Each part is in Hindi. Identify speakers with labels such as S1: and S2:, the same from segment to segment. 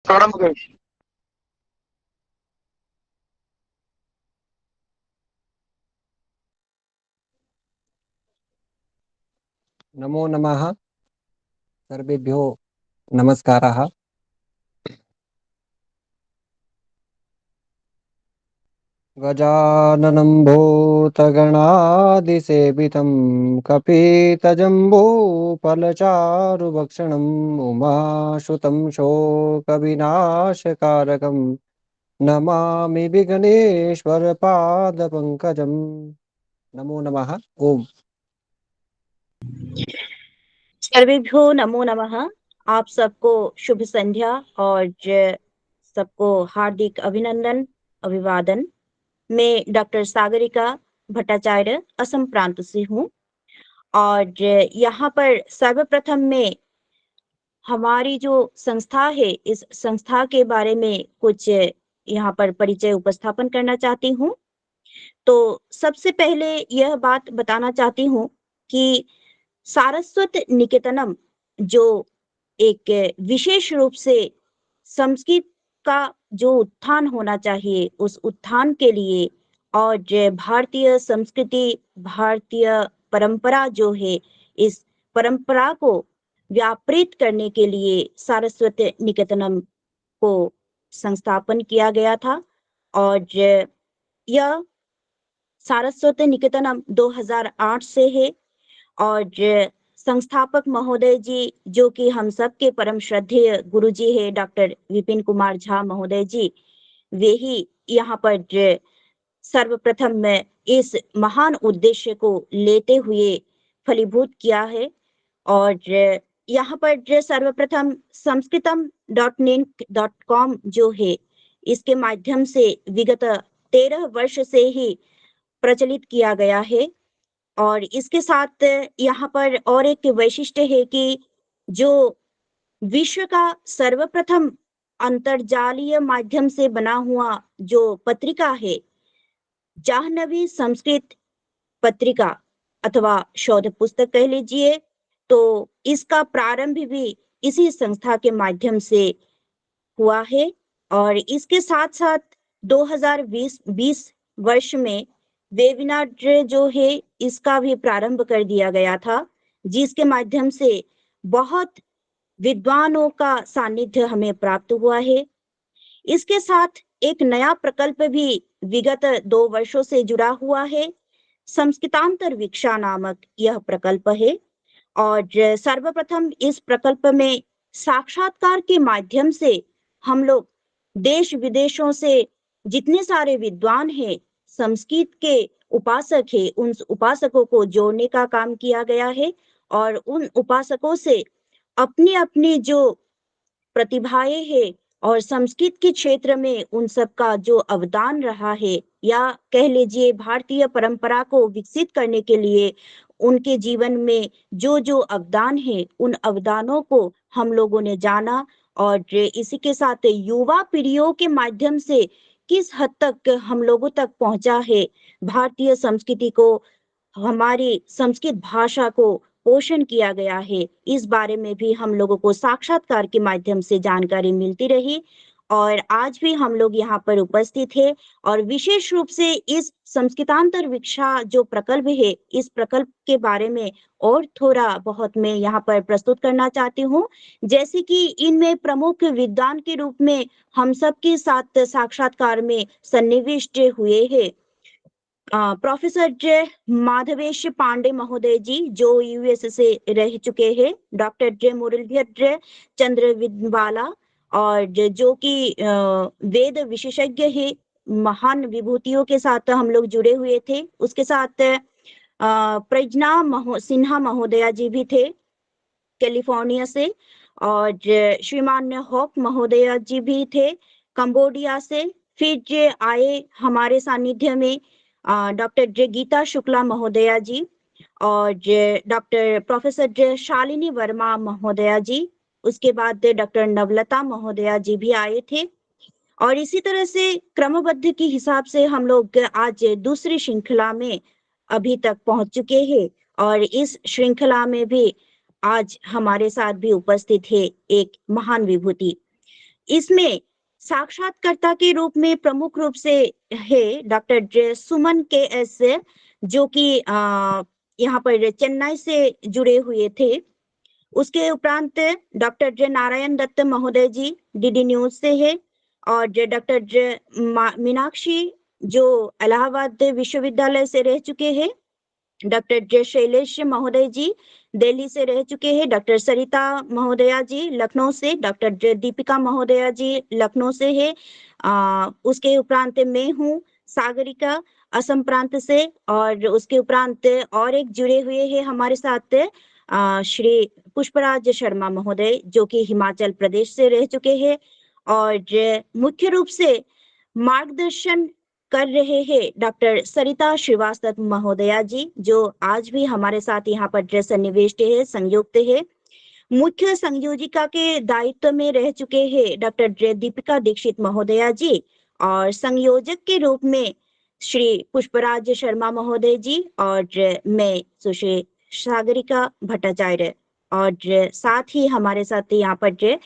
S1: प्रारंभ करिए।
S2: नमो नमः। सर्वेभ्यो नमस्कारः। गजाननं भूतगणादिसेवितं कपितजम्बूफलचारुभक्षणम् उमासुतं शोकविनाशकारकं नमामि विघ्नेश्वरपादपङ्कजम्। नमो नमः। ओम।
S3: सर्वेभ्यो नमो नमः। आप सबको शुभ संध्या और सबको हार्दिक अभिनंदन, अभिवादन। मैं डॉक्टर सागरिका भट्टाचार्य असम प्रांत से हूँ और यहाँ पर सर्वप्रथम में हमारी जो संस्था है, इस संस्था के बारे में कुछ यहाँ पर परिचय उपस्थापन करना चाहती हूँ। तो सबसे पहले यह बात बताना चाहती हूँ कि सारस्वत निकेतनम जो एक विशेष रूप से संस्कृत का जो उत्थान होना चाहिए, उस उत्थान के लिए और भारतीय संस्कृति, भारतीय परंपरा जो है, इस परंपरा को व्यापृत करने के लिए सारस्वत निकेतनम को संस्थापन किया गया था। और यह सारस्वत निकेतनम 2008 से है और संस्थापक महोदय जी, जो कि हम सबके परम श्रद्धेय गुरु जी है, डॉक्टर विपिन कुमार झा महोदय जी, वे ही यहाँ पर सर्वप्रथम में इस महान उद्देश्य को लेते हुए फलीभूत किया है। और यहाँ पर सर्वप्रथम संस्कृतम.निक.com जो है, इसके माध्यम से विगत 13 वर्ष से ही प्रचलित किया गया है। और इसके साथ यहाँ पर और एक वैशिष्ट्य है कि जो विश्व का सर्वप्रथम अंतरजालीय माध्यम से बना हुआ जो पत्रिका है, जाह्नवी संस्कृत पत्रिका अथवा शोध पुस्तक कह लीजिए, तो इसका प्रारंभ भी इसी संस्था के माध्यम से हुआ है। और इसके साथ साथ 2020 वर्ष में वेबिनार जो है, इसका भी प्रारंभ कर दिया गया था, जिसके माध्यम से बहुत विद्वानों का सानिध्य हमें प्राप्त हुआ है। इसके साथ एक नया प्रकल्प भी विगत 2 वर्षों से जुड़ा हुआ है। संस्कृतांतर विक्षा नामक यह प्रकल्प है और सर्वप्रथम इस प्रकल्प में साक्षात्कार के माध्यम से हम लोग देश विदेशों से जितने सारे विद्वान हैं, संस्कृत के उपासक है, उन उपासकों को जोड़ने का काम किया गया है और उन उपासकों से अपनी अपनी जो प्रतिभाएं हैं और संस्कृत के क्षेत्र में उन सबका जो अवदान रहा है, या कह लीजिए भारतीय परंपरा को विकसित करने के लिए उनके जीवन में जो जो अवदान है, उन अवदानों को हम लोगों ने जाना। और इसी के साथ युवा पीढ़ियों के माध्यम से किस हद तक हम लोगों तक पहुंचा है भारतीय संस्कृति को, हमारी संस्कृत भाषा को पोषण किया गया है, इस बारे में भी हम लोगों को साक्षात्कार के माध्यम से जानकारी मिलती रही। और आज भी हम लोग यहाँ पर उपस्थित है और विशेष रूप से इस संस्कृतांतर विक्षा जो प्रकल्प है, इस प्रकल्प के बारे में और थोड़ा बहुत मैं यहाँ पर प्रस्तुत करना चाहती हूँ। जैसे कि इनमें प्रमुख विद्वान के रूप में हम सबके साथ साक्षात्कार में सन्निविष्ट हुए हैं प्रोफेसर जय माधवेश पांडे महोदय जी, जो यूएस से रह चुके हैं, डॉक्टर जय मुरलीधर चंद्र विद्वाला, और जो कि वेद विशेषज्ञ है, महान विभूतियों के साथ हम लोग जुड़े हुए थे। उसके साथ प्रज्ञा सिन्हा महोदया जी भी थे कैलिफोर्निया से, और श्रीमान हॉक महोदया जी भी थे कंबोडिया से। फिर जे आए हमारे सानिध्य में डॉक्टर जे गीता शुक्ला महोदया जी और doctor professor J Shalini Verma महोदया जी। उसके बाद डॉक्टर नवलता महोदया जी भी आए थे। और इसी तरह से क्रमबद्ध के हिसाब से हम लोग आज दूसरी श्रृंखला में अभी तक पहुंच चुके हैं। और इस श्रृंखला में भी आज हमारे साथ भी उपस्थित है एक महान विभूति। इसमें साक्षात्कारता के रूप में प्रमुख रूप से है डॉक्टर सुमन के एस, जो कि यहाँ पर चेन्नई से जुड़े हुए थे। उसके उपरांत डॉक्टर नारायण दत्त महोदय जी डीडी न्यूज से है, और डॉक्टर मीनाक्षी जो इलाहाबाद विश्वविद्यालय से रह चुके हैं, डॉक्टर शैलेश महोदय जी दिल्ली से रह चुके हैं, डॉक्टर सरिता महोदया जी लखनऊ से, डॉक्टर दीपिका महोदया जी लखनऊ से है। उसके उपरांत मैं हूँ सागरिका असम प्रांत से, और उसके उपरांत और एक जुड़े हुए हैं हमारे साथ श्री पुष्पराज शर्मा महोदय, जो कि हिमाचल प्रदेश से रह चुके हैं, और मुख्य रूप से मार्गदर्शन कर रहे हैं डॉक्टर सरिता श्रीवास्तव महोदया जी, जो आज भी हमारे साथ यहाँ पर सन्निवेष्ट है, संयुक्त है। मुख्य संयोजिका के दायित्व में रह चुके हैं डॉक्टर दीपिका दीक्षित महोदया जी, और संयोजक के रूप में श्री पुष्पराज शर्मा महोदय जी, और मैं सुश्री सागरिका भट्टाचार्य, और साथ ही हमारे साथ यहाँ पर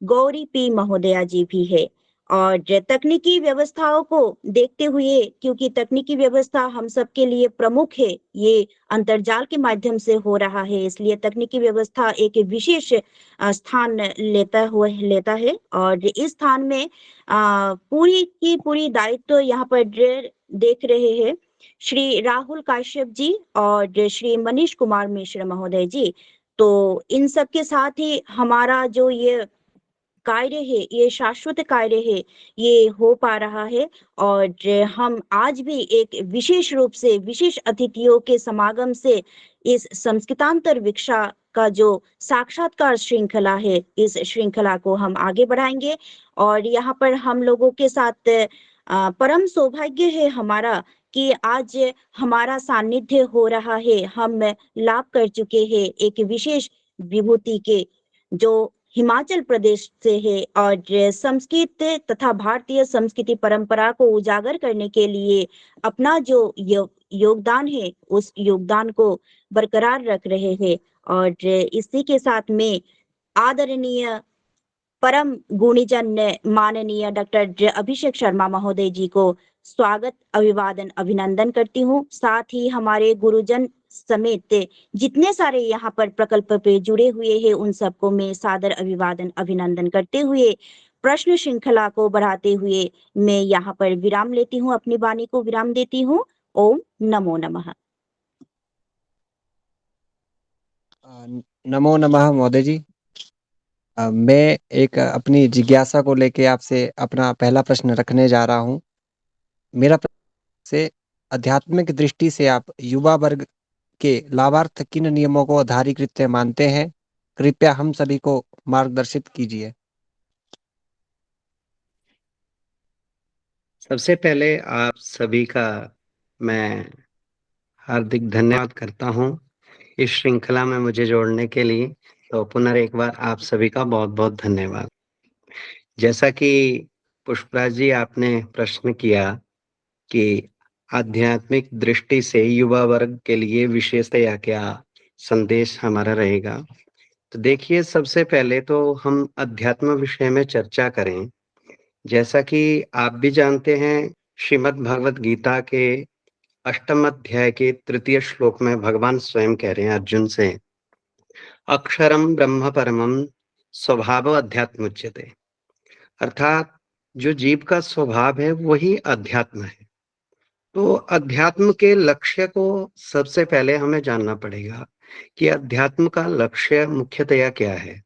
S3: गौरी पी महोदया जी भी है। और तकनीकी व्यवस्थाओं को देखते हुए, क्योंकि तकनीकी व्यवस्था हम सबके लिए प्रमुख है, ये अंतर्जाल के माध्यम से हो रहा है, इसलिए तकनीकी व्यवस्था एक विशेष स्थान लेता है, और इस स्थान में पूरी की पूरी दायित्व यहाँ पर देख रहे हैं श्री राहुल काश्यप जी और श्री मनीष कुमार मिश्र महोदय जी। तो इन सब के साथ ही हमारा जो ये कार्य है, ये शाश्वत कार्य है, ये हो पा रहा है, और हम आज भी एक विशेष रूप से विशेष अतिथियों के समागम से इस संस्कृतांतर विक्षा का जो साक्षात्कार श्रृंखला है, इस श्रृंखला को हम आगे बढ़ाएंगे। और यहाँ पर हम लोगों के साथ परम सौभाग्य है हमारा कि आज हमारा सानिध्य हो रहा है। हम लाभ कर चुके हैं एक विशेष विभूति के, जो हिमाचल प्रदेश से है, और संस्कृत तथा भारतीय संस्कृति परंपरा को उजागर करने के लिए अपना जो योगदान है, उस योगदान को बरकरार रख रहे हैं। और इसी के साथ में आदरणीय परम गुणीजन माननीय डॉक्टर अभिषेक शर्मा महोदय जी को स्वागत, अभिवादन, अभिनंदन करती हूँ। साथ ही हमारे गुरुजन समेत जितने सारे यहाँ पर प्रकल्प पे जुड़े हुए हैं, उन सबको मैं सादर अभिवादन, अभिनंदन करते हुए प्रश्न श्रृंखला को बढ़ाते हुए मैं यहाँ पर विराम लेती हूँ, अपनी वाणी को विराम देती हूँ। ओम नमो नमः।
S2: नमो नमः महोदय जी। मैं एक अपनी जिज्ञासा को लेके आपसे अपना पहला प्रश्न रखने जा रहा हूँ। मेरा प्रश्न से आध्यात्मिक दृष्टि से आप युवा वर्ग के लाभार्थ किन नियमों को आधारीकृत मानते हैं? कृपया हम सभी को मार्गदर्शित कीजिए।
S1: सबसे पहले आप सभी का मैं हार्दिक धन्यवाद करता हूँ इस श्रृंखला में मुझे जोड़ने के लिए। तो पुनः बार आप सभी का बहुत बहुत धन्यवाद। जैसा कि पुष्पराज जी आपने प्रश्न किया कि आध्यात्मिक दृष्टि से युवा वर्ग के लिए विशेषतया क्या संदेश हमारा रहेगा, तो देखिए सबसे पहले तो हम अध्यात्म विषय में चर्चा करें। जैसा कि आप भी जानते हैं, श्रीमद् भगवत गीता के 8वें अध्याय के 3 श्लोक में भगवान स्वयं कह रहे हैं अर्जुन से, अक्षरम ब्रह्म परमम स्वभाव अध्यात्म उच्यते। अर्थात जो जीव का स्वभाव है वही अध्यात्म है। तो अध्यात्म के लक्ष्य को सबसे पहले हमें जानना पड़ेगा कि अध्यात्म का लक्ष्य मुख्यतया क्या है।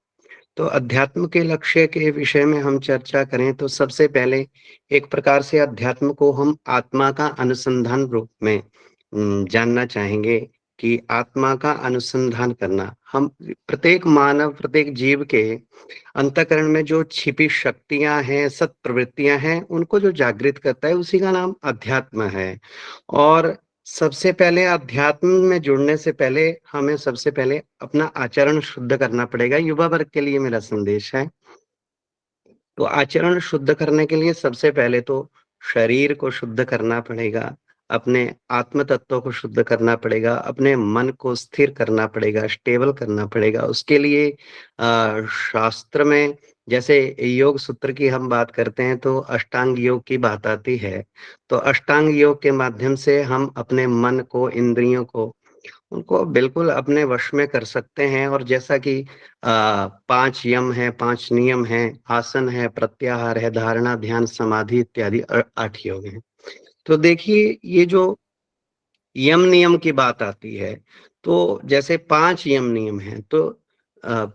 S1: तो अध्यात्म के लक्ष्य के विषय में हम चर्चा करें तो सबसे पहले एक प्रकार से अध्यात्म को हम आत्मा का अनुसंधान रूप में जानना चाहेंगे कि आत्मा का अनुसंधान करना, हम प्रत्येक मानव, प्रत्येक जीव के अंतःकरण में जो छिपी शक्तियां हैं, सत्प्रवृत्तियां हैं, उनको जो जागृत करता है उसी का नाम अध्यात्म है। और सबसे पहले अध्यात्म में जुड़ने से पहले हमें सबसे पहले अपना आचरण शुद्ध करना पड़ेगा। युवा वर्ग के लिए मेरा संदेश है। तो आचरण शुद्ध करने के लिए सबसे पहले तो शरीर को शुद्ध करना पड़ेगा, अपने आत्म तत्व को शुद्ध करना पड़ेगा, अपने मन को स्थिर करना पड़ेगा, स्टेबल करना पड़ेगा। उसके लिए शास्त्र में जैसे योग सूत्र की हम बात करते हैं तो अष्टांग योग की बात आती है। तो अष्टांग योग के माध्यम से हम अपने मन को, इंद्रियों को, उनको बिल्कुल अपने वश में कर सकते हैं। और जैसा कि 5 यम है, 5 नियम हैं, आसन है, प्रत्याहार है, धारणा, ध्यान, समाधि इत्यादि 8 योग हैं। तो देखिए ये जो यम नियम की बात आती है, तो जैसे 5 यम नियम हैं, तो अ,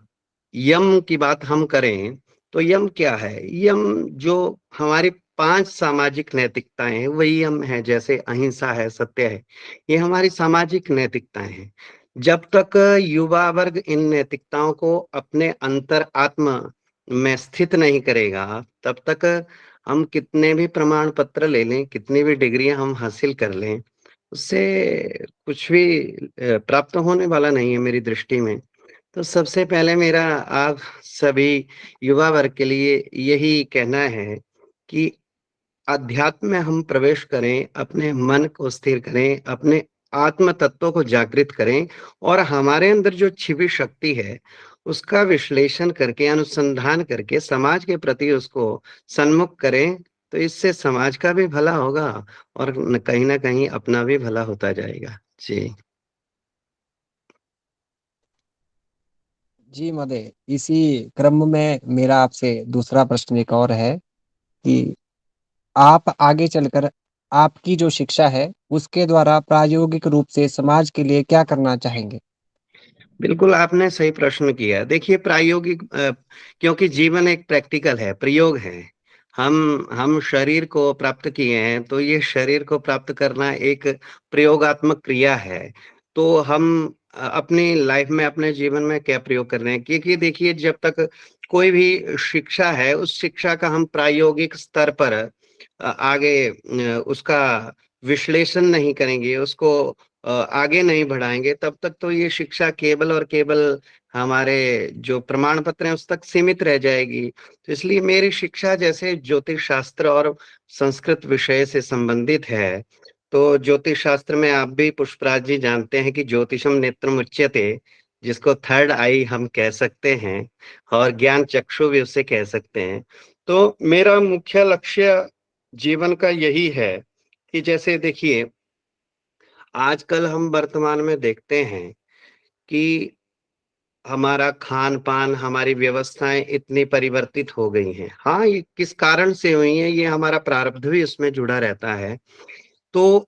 S1: यम की बात हम करें तो यम क्या है? यम जो हमारी 5 सामाजिक नैतिकताएं हैं वही यम है। जैसे अहिंसा है, सत्य है, ये हमारी सामाजिक नैतिकताएं हैं। जब तक युवा वर्ग इन नैतिकताओं को अपने अंतर आत्मा में स्थित नहीं करेगा, तब तक हम कितने भी प्रमाण पत्र ले लें, कितनी भी डिग्रियां हम हासिल कर लें, उससे कुछ भी प्राप्त होने वाला नहीं है मेरी दृष्टि में। तो सबसे पहले मेरा आप सभी युवा वर्ग के लिए यही कहना है कि अध्यात्म में हम प्रवेश करें, अपने मन को स्थिर करें, अपने आत्म तत्व को जागृत करें और हमारे अंदर जो छिपी शक्ति है, उसका विश्लेषण करके, अनुसंधान करके समाज के प्रति उसको सन्मुख करें, तो इससे समाज का भी भला होगा और कहीं न कहीं अपना भी भला होता जाएगा। जी।
S2: जी महोदय, इसी क्रम में मेरा आपसे दूसरा प्रश्न एक और है कि आप आगे चलकर आपकी जो शिक्षा है, उसके द्वारा प्रायोगिक रूप से समाज के लिए क्या करना चाहेंगे?
S1: बिल्कुल, आपने सही प्रश्न किया। देखिए प्रायोगिक क्योंकि जीवन एक प्रैक्टिकल है, प्रयोग है। हम शरीर को प्राप्त किए हैं, तो ये शरीर को प्राप्त करना एक प्रयोगात्मक क्रिया है। तो हम अपनी लाइफ में, अपने जीवन में क्या प्रयोग कर रहे हैं? क्योंकि देखिए जब तक कोई भी शिक्षा है, उस शिक्षा का हम प्रायोगिक स्तर पर आगे उसका विश्लेषण नहीं करेंगे, उसको आगे नहीं बढ़ाएँगे, तब तक तो ये शिक्षा केवल और केवल हमारे जो प्रमाण पत्र हैं, उस तक सीमित रह जाएगी। तो इसलिए मेरी शिक्षा जैसे ज्योतिष शास्त्र और संस्कृत विषय से संबंधित है, तो ज्योतिष शास्त्र में आप भी पुष्पराज जी जानते हैं कि ज्योतिषम नेत्रम उच्यते, जिसको थर्ड आई हम कह सकते हैं और ज्ञान चक्षु भी उसे कह सकते हैं। तो मेरा मुख्य लक्ष्य जीवन का यही है कि जैसे देखिए आजकल हम वर्तमान में देखते हैं कि हमारा खान-पान, हमारी व्यवस्थाएँ इतनी परिवर्तित हो गई हैं। हाँ, ये किस कारण से हुई हैं, ये हमारा प्रारब्ध भी उसमें जुड़ा रहता है। तो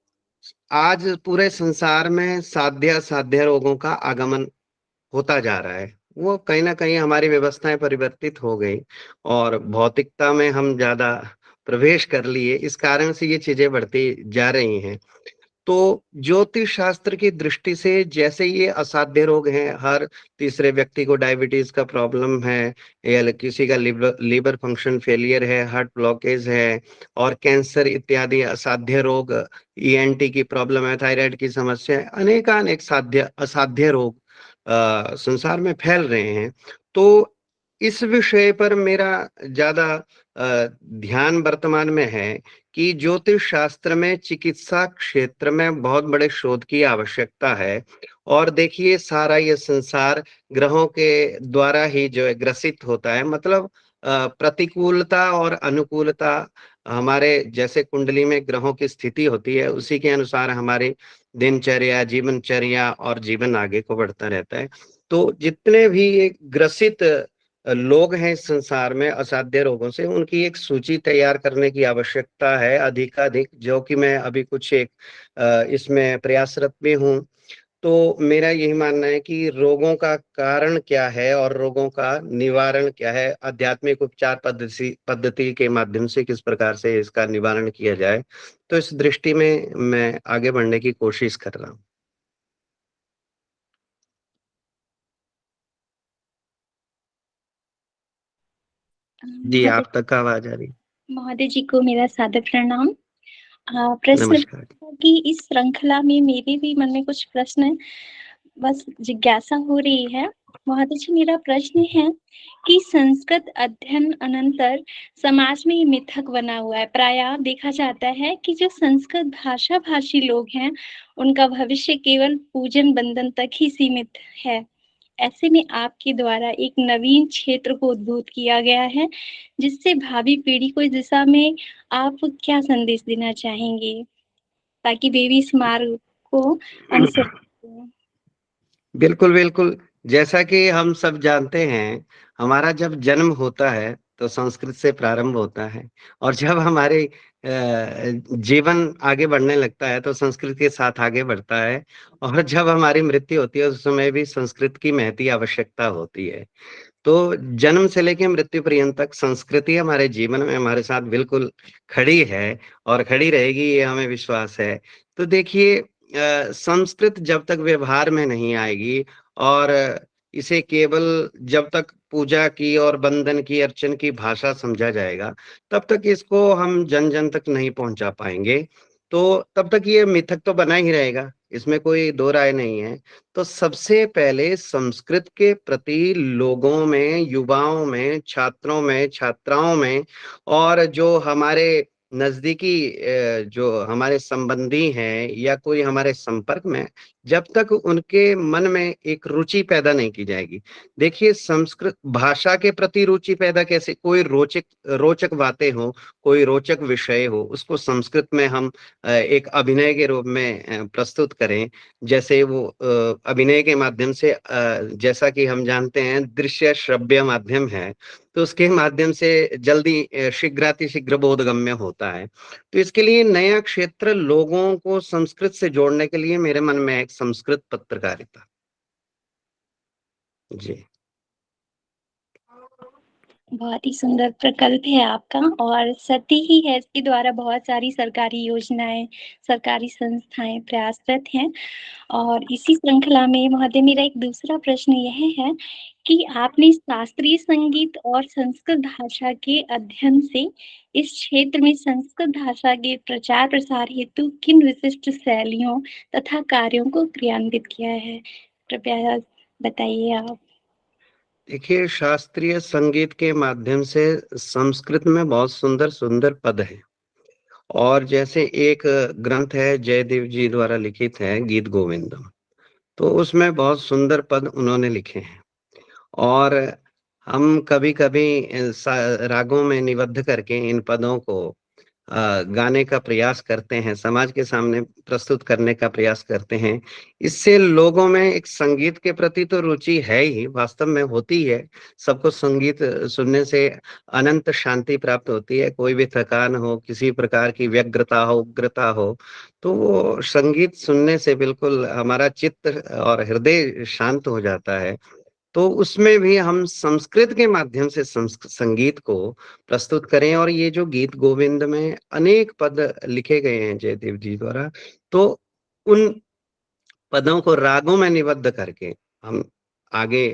S1: आज पूरे संसार में साध्य-असाध्य रोगों का आगमन होता जा रहा है। वो कहीं न कहीं हमारी व्यवस्थाएँ परिवर्तित हो गई और भौतिकता में हम ज़्यादा प्रवेश कर लिए, इस कारण से ये चीज़ें बढ़ती जा रही हैं। तो ज्योतिष शास्त्र की दृष्टि से जैसे ये असाध्य रोग हैं, हर तीसरे व्यक्ति को डायबिटीज का प्रॉब्लम है या किसी का लीवर फंक्शन फेलियर है, हार्ट ब्लॉकेज है और कैंसर इत्यादि असाध्य रोग, ईएनटी की प्रॉब्लम है, थायराइड की समस्या है, अनेकानेक साध्य असाध्य रोग संसार में फैल रहे हैं। तो इस विषय पर मेरा ज्यादा ध्यान वर्तमान में है कि ज्योतिष शास्त्र में चिकित्सा क्षेत्र में बहुत बड़े शोध की आवश्यकता है। और देखिए सारा ये संसार ग्रहों के द्वारा ही जो है ग्रसित होता है। मतलब प्रतिकूलता और अनुकूलता हमारे जैसे कुंडली में ग्रहों की स्थिति होती है, उसी के अनुसार हमारी दिनचर्या, जीवनचर्या और जीवन आगे को बढ़ता रहता है। तो जितने भी ये ग्रसित लोग हैं इस संसार में असाध्य रोगों से, उनकी एक सूची तैयार करने की आवश्यकता है अधिकाधिक, जो कि मैं अभी कुछ एक इसमें प्रयासरत भी हूँ। तो मेरा यही मानना है कि रोगों का कारण क्या है और रोगों का निवारण क्या है, आध्यात्मिक उपचार पद्धति पद्धति के माध्यम से किस प्रकार से इसका निवारण किया जाए। तो इस दृष्टि में मैं आगे बढ़ने की कोशिश कर रहा हूँ। जी,
S4: महोदय
S1: आप तक आवाज़ आ रही?
S4: महोदय जी को मेरा सादर प्रणाम। प्रश्न
S1: नमस्कार।
S4: कि इस श्रृंखला में मेरे भी मन में कुछ प्रश्न बस जिज्ञासा हो रही है। महोदय जी मेरा प्रश्न है कि संस्कृत अध्ययन अनंतर समाज में ये मिथक बना हुआ है। प्रायः देखा जाता है कि जो संस्कृत भाषा भाषी लोग हैं, उनका भविष्य केवल पूजन बंधन तक ही सीमित है। ऐसे में आपके द्वारा एक नवीन क्षेत्र को उद्भूत किया गया है, जिससे भावी पीढ़ी को इस दिशा में आप क्या संदेश देना चाहेंगे, ताकि वे भी इस मार्ग को अनुसरण करें?
S1: बिल्कुल, बिल्कुल। जैसा कि हम सब जानते हैं, हमारा जब जन्म होता है, तो संस्कृत से प्रारंभ होता है और जब हमारे जीवन आगे बढ़ने लगता है, तो संस्कृत के साथ आगे बढ़ता है और जब हमारी मृत्यु होती है, उस समय भी संस्कृत की महती आवश्यकता होती है। तो जन्म से लेके मृत्यु पर्यंत तक संस्कृति हमारे जीवन में हमारे साथ बिल्कुल खड़ी है और खड़ी रहेगी, ये हमें विश्वास है। तो देखिए संस्कृत जब तक व्यवहार में नहीं आएगी और इसे केवल जब तक पूजा की और वंदन की, अर्चन की भाषा समझा जाएगा, तब तक इसको हम जन-जन तक नहीं पहुँचा पाएँगे। तो तब तक ये मिथक तो बना ही रहेगा, इसमें कोई दो राय नहीं है। तो सबसे पहले संस्कृत के प्रति लोगों में, युवाओं में, छात्रों में, छात्राओं में और जो हमारे नज़दीकी जो हमारे संबंधी हैं या कोई हमारे संपर्क में, जब तक उनके मन में एक रुचि पैदा नहीं की जाएगी। देखिए संस्कृत भाषा के प्रति रुचि पैदा कैसे कोई रोचक बातें हों, कोई रोचक विषय हो, उसको संस्कृत में हम एक अभिनय के रूप में प्रस्तुत करें। जैसे वो अभिनय के माध्यम से जैसा कि हम जानते हैं दृश्य श्रव्य माध्यम है, तो उसके माध्यम से जल्दी शीघ्रातिशीघ्र बोधगम्य होता है। तो इसके लिए नया क्षेत्र लोगों को संस्कृत से जोड़ने के लिए मेरे मन में है एक संस्कृत पत्रकारिता। जी।
S4: बहुत ही सुंदर प्रकल्प है आपका और सत्य ही है, इसके द्वारा बहुत सारी सरकारी योजनाएँ, सरकारी संस्थाएँ प्रयासरत हैं। और इसी श्रृंखला में महोदय मेरा एक दूसरा प्रश्न यह है कि आपने शास्त्रीय संगीत और संस्कृत भाषा के अध्ययन से इस क्षेत्र में संस्कृत भाषा के प्रचार-प्रसार हेतु किन विशिष्ट शैलियों तथा कार्यों को क्रियान्वित किया है? कृपया बताइए आप।
S1: देखिए शास्त्रीय संगीत के माध्यम से संस्कृत में बहुत सुंदर-सुंदर पद हैं और जैसे एक ग्रंथ है जयदेव जी द्वारा लिखित है गीत गोविंदम, तो उसमें बहुत सुंदर पद उन्होंने लिखे हैं और हम कभी-कभी रागों में निबद्ध करके इन पदों को गाने का प्रयास करते हैं, समाज के सामने प्रस्तुत करने का प्रयास करते हैं। इससे लोगों में एक संगीत के प्रति तो रुचि है ही, वास्तव में होती है। सबको संगीत सुनने से अनंत शांति प्राप्त होती है, कोई भी थकान हो, किसी प्रकार की व्यग्रता हो, उग्रता हो, तो वो संगीत सुनने से बिल्कुल हमारा चित्त और हृदय शांत हो जाता है। तो उसमें भी हम संस्कृत के माध्यम से संगीत को प्रस्तुत करें और ये जो गीत गोविंद में अनेक पद लिखे गए हैं जयदेव जी द्वारा, तो उन पदों को रागों में निबद्ध करके हम आगे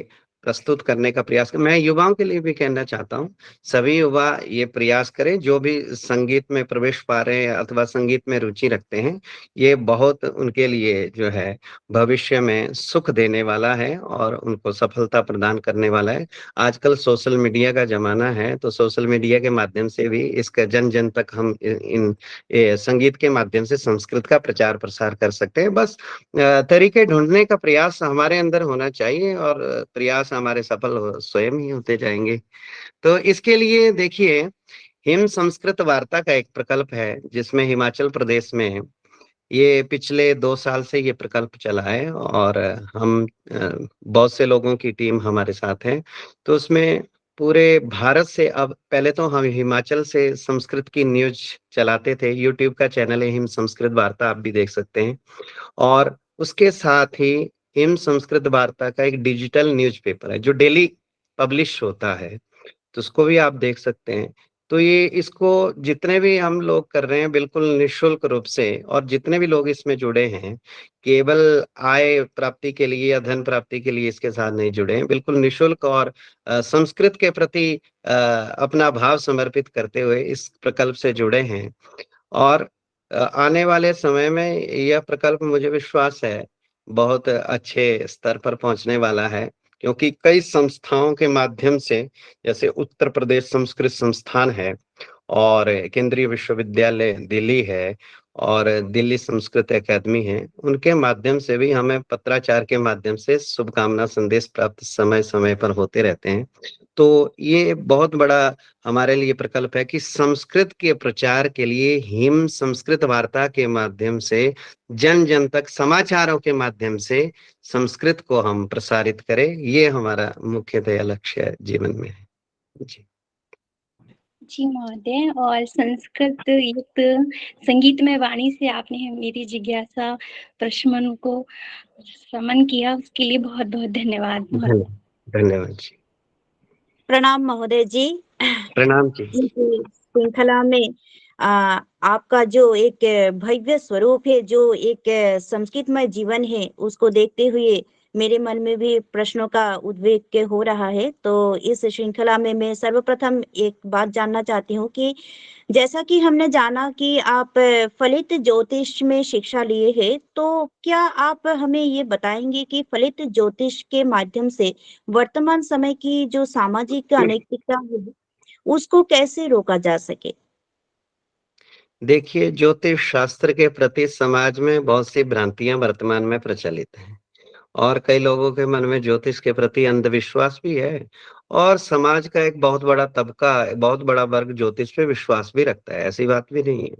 S1: प्रस्तुत करने का प्रयास मैं युवाओं के लिए भी कहना चाहता हूँ, सभी युवा ये प्रयास करें जो भी संगीत में प्रवेश पा रहे हैं अथवा संगीत में रुचि रखते हैं, ये बहुत उनके लिए जो है भविष्य में सुख देने वाला है और उनको सफलता प्रदान करने वाला है। आजकल सोशल मीडिया का ज़माना है, तो सोशल मीडिया के माध्यम से भी इसका जन-जन तक हम संगीत के माध्यम से संस्कृत का प्रचार-प्रसार कर सकते हैं। बस तरीके ढूँढने का प्रयास हमारे अंदर होना चाहिए और प्रयास हमारे सफल स्वयं ही होते जाएँगे। तो इसके लिए देखिए, हिम संस्कृत वार्ता का एक प्रकल्प है, जिसमें हिमाचल प्रदेश में ये पिछले 2 साल से ये प्रकल्प चला है और हम बहुत से लोगों की टीम हमारे साथ है। तो उसमें पूरे भारत से अब पहले तो हम हिमाचल से संस्कृत की न्यूज़ चलाते थे, यूट्यूब का चैनल है हिम संस्कृत वार्ता आप भी देख सकते हैं। और उसके साथ ही हिम संस्कृत वार्ता का एक डिजिटल न्यूज़पेपर है, जो डेली पब्लिश होता है, तो उसको भी आप देख सकते हैं। तो ये इसको जितने भी हम लोग कर रहे हैं बिल्कुल निःशुल्क रूप से और जितने भी लोग इसमें जुड़े हैं, केवल आय प्राप्ति के लिए या धन प्राप्ति के लिए इसके साथ नहीं जुड़े हैं, बिल्कुल निःशुल्क और संस्कृत के प्रति अपना भाव समर्पित करते हुए इस प्रकल्प से जुड़े हैं। और आने वाले समय में यह प्रकल्प मुझे विश्वास है, बहुत अच्छे स्तर पर पहुँचने वाला है, क्योंकि कई संस्थाओं के माध्यम से जैसे उत्तर प्रदेश संस्कृत संस्थान है और केंद्रीय विश्वविद्यालय दिल्ली है और दिल्ली संस्कृत अकादमी है, उनके माध्यम से भी हमें पत्राचार के माध्यम से शुभकामना संदेश प्राप्त समय-समय पर होते रहते हैं। तो ये बहुत बड़ा हमारे लिए प्रकल्प है कि संस्कृत के प्रचार के लिए हिम संस्कृत वार्ता के माध्यम से जन-जन तक समाचारों के माध्यम से संस्कृत को हम प्रसारित करें, ये हमारा मुख्यतः लक्ष्य जीवन में है। जी।
S4: जी महोदय, और संस्कृत युक्त संगीतमय वाणी से आपने मेरी जिज्ञासा प्रशमन को शमन किया, उसके लिए बहुत-बहुत धन्यवाद महोदय।
S1: धन्यवाद जी।
S3: प्रणाम महोदय जी।
S1: प्रणाम जी।
S3: इस श्रृंखला में आपका जो एक भव्य स्वरूप है, जो एक संस्कृतमय जीवन है, उसको देखते हुए मेरे मन में भी प्रश्नों का उद्वेग के हो रहा है। तो इस श्रृंखला में मैं सर्वप्रथम एक बात जानना चाहती हूँ कि जैसा कि हमने जाना कि आप फलित ज्योतिष में शिक्षा लिए हैं, तो क्या आप हमें ये बताएँगे कि फलित ज्योतिष के माध्यम से वर्तमान समय की जो सामाजिक अनैतिकता है, उसको कैसे रोका जा सके?
S1: देखिए, ज्योतिष शास्त्र के प्रति समाज में बहुत सी भ्रांतियाँ वर्तमान में प्रचलित हैं और कई लोगों के मन में ज्योतिष के प्रति अंधविश्वास भी है और समाज का एक बहुत बड़ा तबका, बहुत बड़ा वर्ग ज्योतिष पे विश्वास भी रखता है, ऐसी बात भी नहीं है।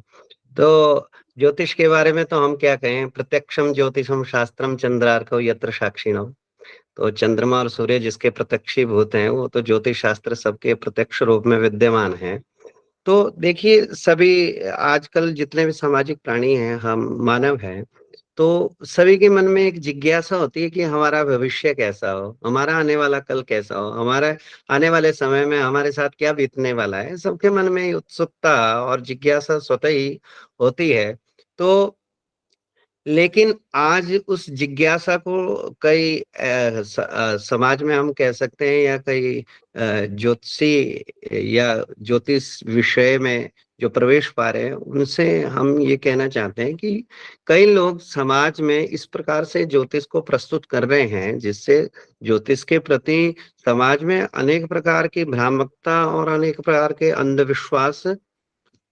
S1: तो ज्योतिष के बारे में तो हम क्या कहें, प्रत्यक्षम ज्योतिषम शास्त्रम चंद्रार्कौ यत्र साक्षिणौ। तो चंद्रमा और सूर्य जिसके प्रत्यक्षीभूत हैं, वो तो ज्योतिष शास्त्र सबके प्रत्यक्ष रूप में विद्यमान है। तो देखिए, सभी आजकल जितने भी सामाजिक प्राणी हैं, हम मानव हैं, तो सभी के मन में एक जिज्ञासा होती है कि हमारा भविष्य कैसा हो, हमारा आने वाला कल कैसा हो, हमारा आने वाले समय में हमारे साथ क्या बीतने वाला है। सबके मन में ये उत्सुकता और जिज्ञासा स्वतः ही होती है। तो लेकिन आज उस जिज्ञासा को कई समाज में हम कह सकते हैं या कई ज्योतिषी या ज्योतिष विषय में जो प्रवेश पा रहे हैं, उनसे हम ये कहना चाहते हैं कि कई लोग समाज में इस प्रकार से ज्योतिष को प्रस्तुत कर रहे हैं, जिससे ज्योतिष के प्रति समाज में अनेक प्रकार की भ्रामकता और अनेक प्रकार के अंधविश्वास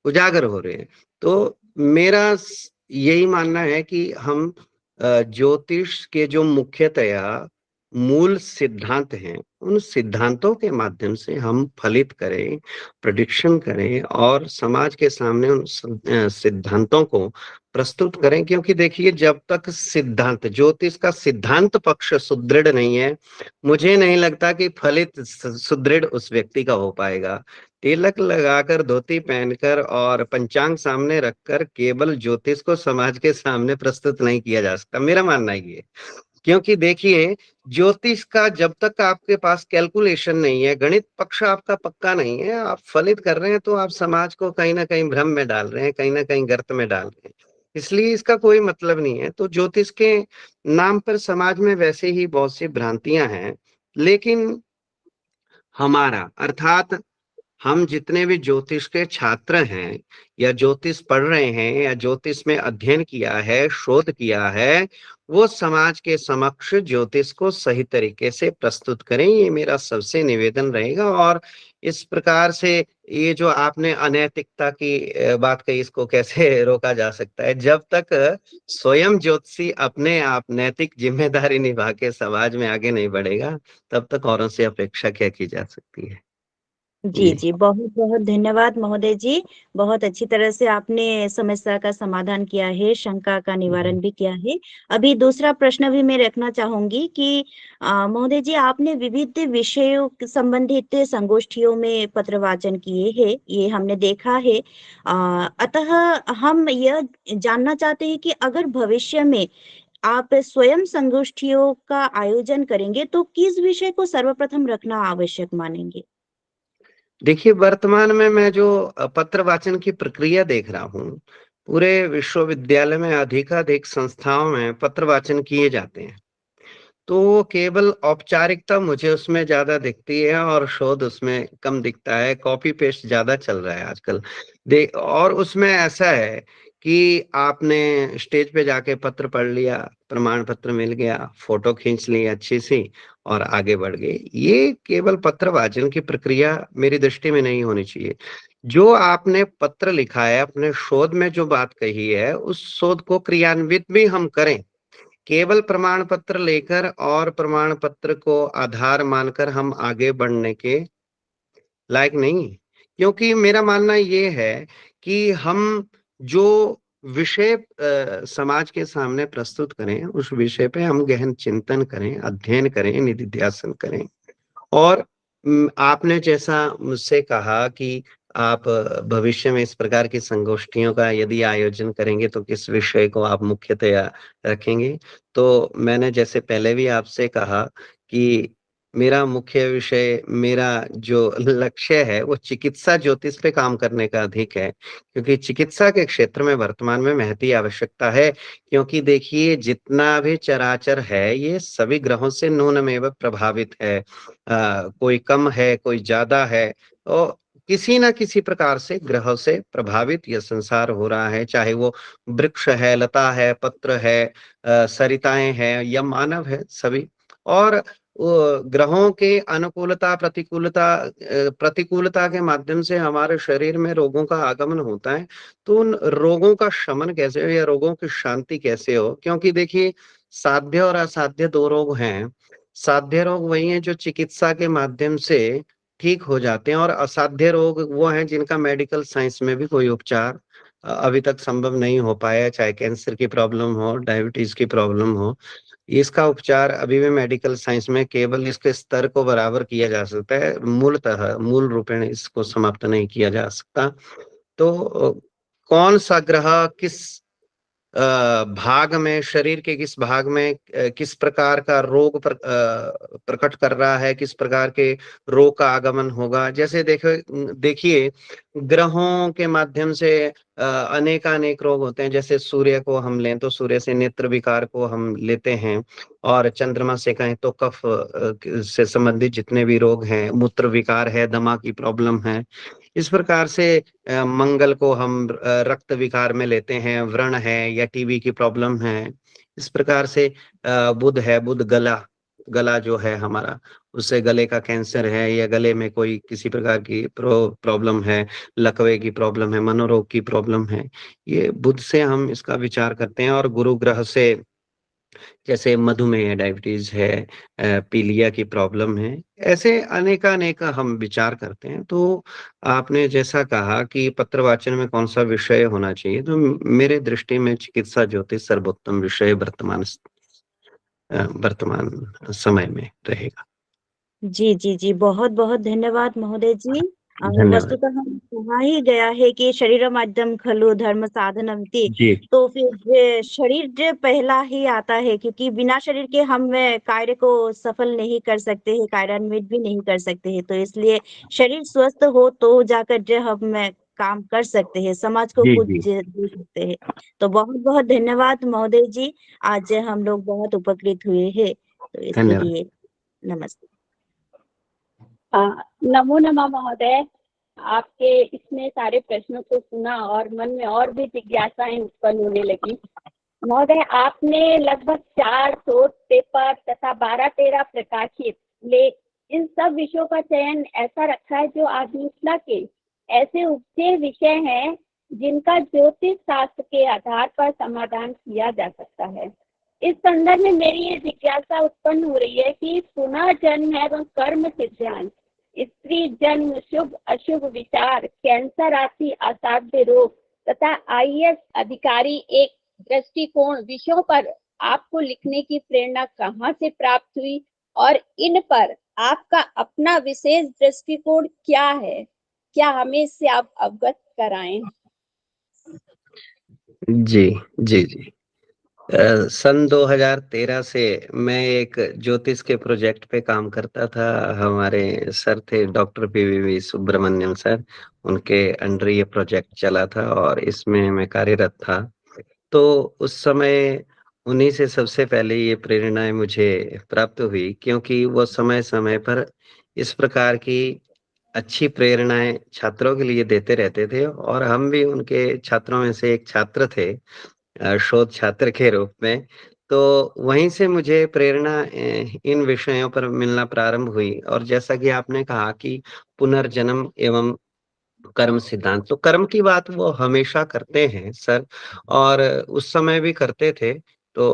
S1: उजागर हो रहे हैं। तो मेरा यही मानना है कि हम ज्योतिष के जो मुख्यतया मूल सिद्धांत हैं, उन सिद्धांतों के माध्यम से हम फलित करें, प्रेडिक्शन करें और समाज के सामने उन सिद्धांतों को प्रस्तुत करें, क्योंकि देखिए, जब तक सिद्धांत, ज्योतिष का सिद्धांत पक्ष सुदृढ़ नहीं है, मुझे नहीं लगता कि फलित सुदृढ़ उस व्यक्ति का हो पाएगा। तिलक लगाकर, धोती पहनकर और पंचांग सामने रखकर केवल ज्योतिष को समाज के सामने प्रस्तुत नहीं किया जा सकता, मेरा मानना ये है। क्योंकि देखिए, ज्योतिष का जब तक आपके पास कैलकुलेशन नहीं है, गणित पक्ष आपका पक्का नहीं है, आप फलित कर रहे हैं, तो आप समाज को कहीं न कहीं भ्रम में डाल रहे हैं, कहीं न कहीं गर्त में डाल रहे हैं। इसलिए इसका कोई मतलब नहीं है। तो ज्योतिष के नाम पर समाज में वैसे ही बहुत सी भ्रांतियाँ हैं, लेकिन हमारा अर्थात हम जितने भी ज्योतिष के छात्र हैं या ज्योतिष पढ़ रहे हैं या ज्योतिष में अध्ययन किया है, शोध किया है, वो समाज के समक्ष ज्योतिष को सही तरीके से प्रस्तुत करें, ये मेरा सबसे निवेदन रहेगा। और इस प्रकार से ये जो आपने अनैतिकता की बात कही, इसको कैसे रोका जा सकता है? जब तक स्वयं ज्योतिषी अपने आप नैतिक जिम्मेदारी निभा के समाज में आगे नहीं बढ़ेगा, तब तक औरों से अपेक्षा क्या की जा सकती है?
S3: जी, जी। बहुत-बहुत धन्यवाद महोदय जी। बहुत अच्छी तरह से आपने समस्या का समाधान किया है, शंका का निवारण भी किया है। अभी दूसरा प्रश्न भी मैं रखना चाहूँगी कि महोदय जी, आपने विविध विषयों के संबंधित संगोष्ठियों में पत्र वाचन किए हैं, ये हमने देखा है। अतः हम यह जानना चाहते हैं कि अगर भविष्य में आप स्वयं संगोष्ठियों का आयोजन करेंगे, तो किस विषय को सर्वप्रथम रखना आवश्यक मानेंगे?
S1: देखिए, वर्तमान में मैं जो पत्र वाचन की प्रक्रिया देख रहा हूँ, पूरे विश्वविद्यालय में अधिकाधिक संस्थाओं में पत्र वाचन किए जाते हैं। तो केवल औपचारिकता मुझे उसमें ज़्यादा दिखती है और शोध उसमें कम दिखता है, कॉपी पेस्ट ज़्यादा चल रहा है आजकल। और उसमें ऐसा है कि आपने स्टेज पे जाके पत्र पढ़ लिया, प्रमाण पत्र मिल गया, फ़ोटो खींच ली अच्छी-सी और आगे बढ़ गए। ये केवल पत्र वाचन की प्रक्रिया मेरी दृष्टि में नहीं होनी चाहिए। जो आपने पत्र लिखा है, अपने शोध में जो बात कही है, उस शोध को क्रियान्वित भी हम करें। केवल प्रमाण पत्र लेकर और प्रमाण पत्र को आधार मानकर हम आगे बढ़ने के लायक नहीं। क्योंकि मेरा मानना ये है कि हम जो विषय समाज के सामने प्रस्तुत करें, उस विषय पे हम गहन चिंतन करें, अध्ययन करें, निधिध्यासन करें। और आपने जैसा मुझसे कहा कि आप भविष्य में इस प्रकार की संगोष्ठियों का यदि आयोजन करेंगे तो किस विषय को आप मुख्यतया रखेंगे? तो मैंने जैसे पहले भी आपसे कहा कि मेरा मुख्य विषय, मेरा जो लक्ष्य है वो चिकित्सा ज्योतिष पे काम करने का अधिक है। क्योंकि चिकित्सा के क्षेत्र में वर्तमान में महती आवश्यकता है। क्योंकि देखिए जितना भी चराचर है ये सभी ग्रहों से नूनमेव प्रभावित है। कोई कम है, कोई ज्यादा है, और किसी ना किसी प्रकार से ग्रहों से प्रभावित यह संसार हो रहा है। चाहे वो वृक्ष है, लता है, पत्र है, सरिताएं हैं या मानव है, सभी। और ग्रहों के अनुकूलता प्रतिकूलता के माध्यम से हमारे शरीर में रोगों का आगमन होता है। तो उन रोगों का शमन कैसे हो या रोगों की शांति कैसे हो? क्योंकि देखिए साध्य और असाध्य दो रोग हैं। साध्य रोग वही हैं जो चिकित्सा के माध्यम से ठीक हो जाते हैं, और असाध्य रोग वो हैं जिनका मेडिकल साइंस में भी कोई उपचार अभी तक संभव नहीं हो पाया। चाहे कैंसर की प्रॉब्लम हो, डायबिटीज की प्रॉब्लम हो, इसका उपचार अभी भी मेडिकल साइंस में केवल इसके स्तर को बराबर किया जा सकता है, मूलतः मूल रूपेण इसको समाप्त नहीं किया जा सकता। तो कौन सा ग्रह किस भाग में, शरीर के किस भाग में किस प्रकार का रोग प्रकट कर रहा है, किस प्रकार के रोग का आगमन होगा। जैसे देखिए ग्रहों के माध्यम से अनेकानेक रोग होते हैं। जैसे सूर्य को हम लें तो सूर्य से नेत्र विकार को हम लेते हैं, और चंद्रमा से कहें तो कफ से संबंधित जितने भी रोग हैं, मूत्र विकार है, दमा की प्रॉब्लम है। इस प्रकार से मंगल को हम रक्त विकार में लेते हैं, व्रण है या टीबी की प्रॉब्लम है। इस प्रकार से बुध है, बुध गला जो है हमारा, उससे गले का कैंसर है या गले में कोई किसी प्रकार की प्रॉब्लम है, लकवे की प्रॉब्लम है, मनोरोग की प्रॉब्लम है, ये बुध से हम इसका विचार करते हैं। और गुरु ग्रह से जैसे मधुमेह है, डायबिटीज है, पीलिया की प्रॉब्लम है, ऐसे अनेकानेक हम विचार करते हैं। तो आपने जैसा कहा कि पत्र वाचन में कौन सा विषय होना चाहिए, तो मेरे दृष्टि में चिकित्सा ज्योतिष सर्वोत्तम विषय वर्तमान समय में रहेगा।
S3: जी, जी, जी। बहुत-बहुत धन्यवाद महोदय जी।
S1: धन्यवाद।
S3: वस्तुतः कहा ही गया है कि शरीरमाद्यं खलु धर्म साधनमिति।
S1: जी।
S3: तो फिर शरीर जो पहला ही आता है, क्योंकि बिना शरीर के हम कार्य को सफल नहीं कर सकते हैं, कार्यान्वित भी नहीं कर सकते हैं। तो इसलिए शरीर स्वस्थ हो तो जाकर जो हम काम कर सकते हैं, समाज को
S1: जी।
S3: कुछ
S1: जी।
S3: दे सकते हैं। तो बहुत-बहुत धन्यवाद महोदय जी। आज हम लोग बहुत उपकृत हुए हैं। तो इसके
S1: धन्यवाद।
S3: लिए नमस्ते।
S4: नमो नमः महोदय। आपके इतने सारे प्रश्नों को सुना और मन में और भी जिज्ञासाएं उत्पन्न होने लगी। महोदय, आपने लगभग 4 शोध पेपर तथा 12-13 प्रकाशित लेख, इन सब विषयों का चयन ऐसा रखा है जो आधुनिकता के ऐसे उपजे विषय हैं जिनका ज्योतिष शास्त्र के आधार पर समाधान किया जा सकता है। इस संदर्भ में मेरी ये जिज्ञासा उत्पन्न हो रही है कि पुनर्जन्म एवं कर्म सिद्धांत, स्त्री जन्म, शुभ अशुभ विचार, कैंसर आदि असाध्य रोग तथा आईएएस अधिकारी एक दृष्टिकोण विषयों पर आपको लिखने की प्रेरणा कहाँ से प्राप्त हुई और इन पर आपका अपना विशेष दृष्टिकोण क्या है? क्या हमें इससे आप अवगत कराएं?
S1: जी। जी। जी। सन 2013 से मैं एक ज्योतिष के प्रोजेक्ट पे काम करता था। हमारे सर थे डॉक्टर पीवीवी सुब्रमण्यम सर, उनके अंडर ये प्रोजेक्ट चला था और इसमें मैं कार्यरत था। तो उस समय उन्हीं से सबसे पहले ये प्रेरणाएं मुझे प्राप्त हुई, क्योंकि वो समय समय पर इस प्रकार की अच्छी प्रेरणाएं छात्रों के लिए देते रहते थे, और हम भी उनके छात्रों में से एक छात्र थे, शोध छात्र के रूप में। तो वहीं से मुझे प्रेरणा इन विषयों पर मिलना प्रारंभ हुई। और जैसा कि आपने कहा कि पुनर्जन्म एवं कर्म सिद्धांत। तो कर्म की बात वो हमेशा करते हैं सर, और उस समय भी करते थे। तो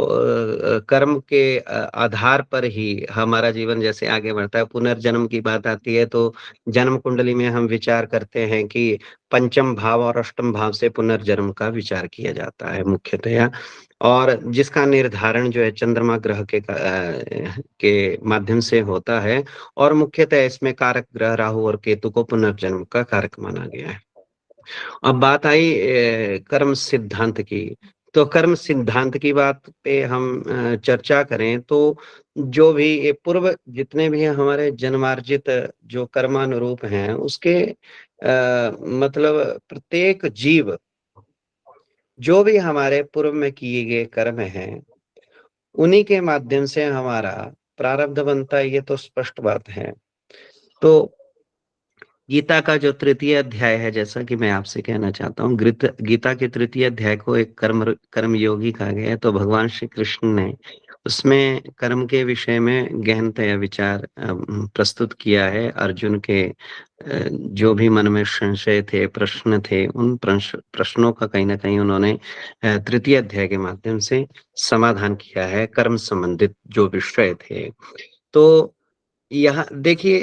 S1: कर्म के आधार पर ही हमारा जीवन जैसे आगे बढ़ता है। पुनर्जन्म की बात आती है तो जन्म कुंडली में हम विचार करते हैं कि पंचम भाव और अष्टम भाव से पुनर्जन्म का विचार किया जाता है मुख्यतया, और जिसका निर्धारण जो है चंद्रमा ग्रह के माध्यम से होता है, और मुख्यतः इसमें कारक ग्रह राहु और केतु को पुनर्जन्म का कारक माना गया है। अब बात आई कर्म सिद्धांत की। तो कर्म सिद्धांत की बात पे हम चर्चा करें तो जो भी ये पूर्व जितने भी हमारे जन्मार्जित जो कर्मानुरूप हैं उसके मतलब प्रत्येक जीव जो भी हमारे पूर्व में किए गए कर्म हैं उन्हीं के माध्यम से हमारा प्रारब्ध बनता है, ये तो स्पष्ट बात है। तो गीता का जो तृतीय अध्याय है, जैसा कि मैं आपसे कहना चाहता हूँ, गीता के तृतीय अध्याय को एक कर्म योगी कहा गया है। तो भगवान श्री कृष्ण ने उसमें कर्म के विषय में गहनतया विचार प्रस्तुत किया है। अर्जुन के जो भी मन में संशय थे, प्रश्न थे, उन प्रश्नों का कहीं ना कहीं उन्होंने तृतीय अध्याय के माध्यम से समाधान किया है, कर्म संबंधित जो विषय थे। तो यहाँ देखिए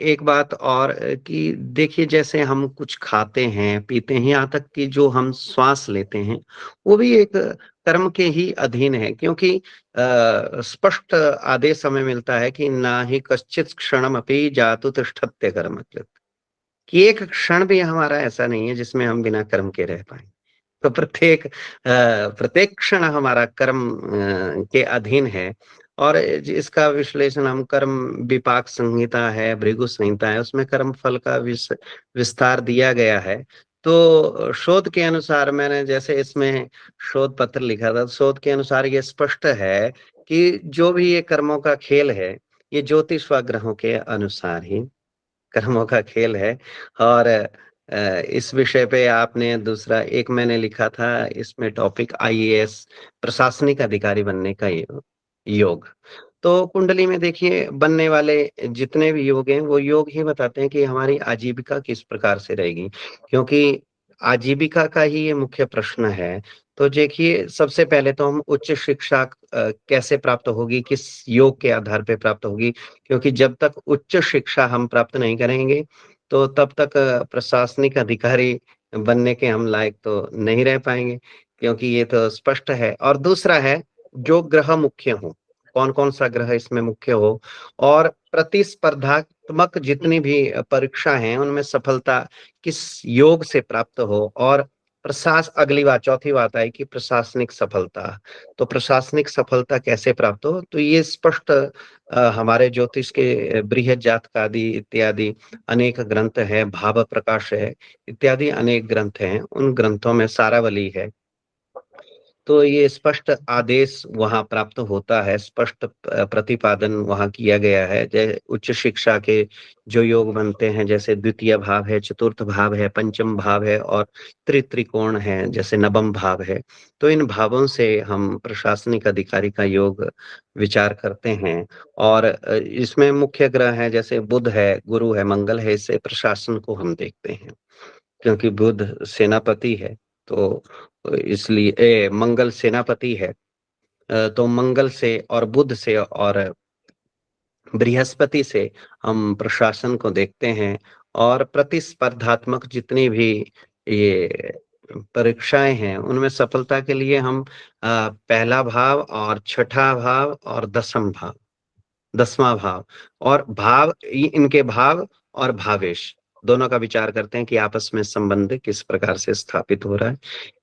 S1: एक बात और कि देखिए जैसे हम कुछ खाते हैं, पीते हैं, यहाँ तक कि जो हम श्वास लेते हैं, वो भी एक कर्म के ही अधीन है, क्योंकि स्पष्ट आदेश हमें मिलता है कि ना ही कश्चित् क्षणमपि जातु तिष्ठत्य कर्मकृत्, कि एक क्षण भी हमारा ऐसा नहीं है जिसमें हम बिना कर्म के रह पाए। तो प्रत्येक क्षण हमारा कर्म के अधीन है। और इसका विश्लेषण हम कर्म विपाक संहिता है, भृगु संहिता है, उसमें कर्म फल का विस्तार दिया गया है। तो शोध के अनुसार मैंने जैसे इसमें शोध पत्र लिखा था, शोध के अनुसार ये स्पष्ट है कि जो भी ये कर्मों का खेल है, ये ज्योतिष व ग्रहों के अनुसार ही कर्मों का खेल है। और इस विषय पे आपने दूसरा एक मैंने लिखा था, इसमें टॉपिक आईएएस प्रशासनिक अधिकारी बनने का योग। तो कुंडली में देखिए बनने वाले जितने भी योग हैं वो योग ही बताते हैं कि हमारी आजीविका किस प्रकार से रहेगी, क्योंकि आजीविका का ही ये मुख्य प्रश्न है। तो देखिए सबसे पहले तो हम उच्च शिक्षा कैसे प्राप्त होगी, किस योग के आधार पे प्राप्त होगी, क्योंकि जब तक उच्च शिक्षा हम प्राप्त नहीं करेंगे तो तब तक प्रशासनिक अधिकारी बनने के हम लायक तो नहीं रह पाएंगे, क्योंकि ये तो स्पष्ट है। और दूसरा है जो ग्रह मुख्य हो, कौन कौन सा ग्रह इसमें मुख्य हो, और प्रतिस्पर्धात्मक जितनी भी परीक्षा हैं उनमें सफलता किस योग से प्राप्त हो। और अगली बात चौथी बात आई कि प्रशासनिक सफलता। तो प्रशासनिक सफलता कैसे प्राप्त हो, तो ये स्पष्ट हमारे ज्योतिष के बृहद जातक आदि इत्यादि अनेक ग्रंथ है, भाव प्रकाश है इत्यादि अनेक ग्रंथ हैं, उन ग्रंथों में सारावली है। तो ये स्पष्ट आदेश वहां प्राप्त होता है, स्पष्ट प्रतिपादन वहां किया गया है। जैसे उच्च शिक्षा के जो योग बनते हैं, जैसे द्वितीय भाव है, चतुर्थ भाव है, पंचम भाव है, और त्रिकोण है, जैसे नवम भाव है। तो इन भावों से हम प्रशासनिक अधिकारी का योग विचार करते हैं। और इसमें मुख्य ग्रह है, जैसे बुध है, गुरु है, मंगल है, इससे प्रशासन को हम देखते हैं, क्योंकि बुध सेनापति है। तो इसलिए मंगल सेनापति है। तो मंगल से और बुध से और बृहस्पति से हम प्रशासन को देखते हैं। और प्रतिस्पर्धात्मक जितनी भी ये परीक्षाएं हैं उनमें सफलता के लिए हम पहला भाव और छठा भाव और दसवां भाव और इनके भाव और भावेश दोनों का विचार करते हैं कि आपस में संबंध किस प्रकार से स्थापित हो रहा है।